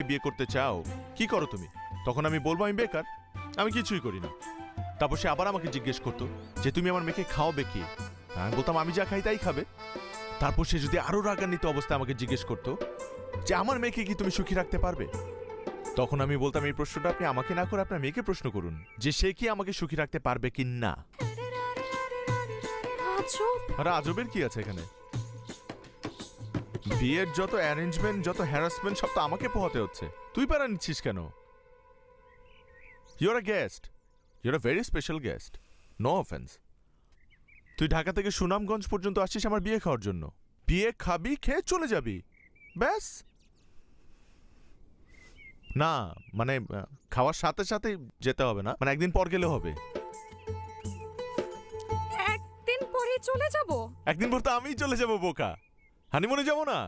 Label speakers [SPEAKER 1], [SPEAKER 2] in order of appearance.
[SPEAKER 1] বিয়ে করতে চাও, কি করো তুমি? তখন আমি বলবো আমি বেকার, আমি কিছুই করি না। তারপর সে আবার আমাকে জিজ্ঞেস করতো যে তুমি আমার মেয়েকে খাওয়াবে কি? আমি বলতাম আমি যা খাই তাই খাবে। তারপর সে যদি আরো রাগান্বিত অবস্থায় আমাকে জিজ্ঞেস করতো যে আমার মেয়েকে কি তুমি সুখী রাখতে পারবে, তখন আমি বলতাম এই প্রশ্নটা আপনি আমাকে না করে আপনার মেয়েকে প্রশ্ন করুন যে সে কি আমাকে সুখী রাখতে পারবে কি না। আরে আজবের কি আছে এখানে? বিয়ের যত অ্যারেঞ্জমেন্ট, যত হ্যারাসমেন্ট সব তো আমাকে পোহাতে হচ্ছে। তুই প্যারা নিচ্ছিস কেন? You're a guest, you're a very special guest, no offence. তুই ঢাকা থেকে সুনামগঞ্জ পর্যন্ত আসছিস আমার বিয়ে খাওয়ার জন্য। বিয়ে খাবি, খেয়ে চলে যাবি, ব্যাস। না মানে খাওয়ার সাথে সাথে যেতে হবে না, মানে একদিন পর গেলে হবে।
[SPEAKER 2] একদিন পরে চলে যাব?
[SPEAKER 1] একদিন পর তো আমিই চলে যাবো বোকা, হানিমুনে যাবো না?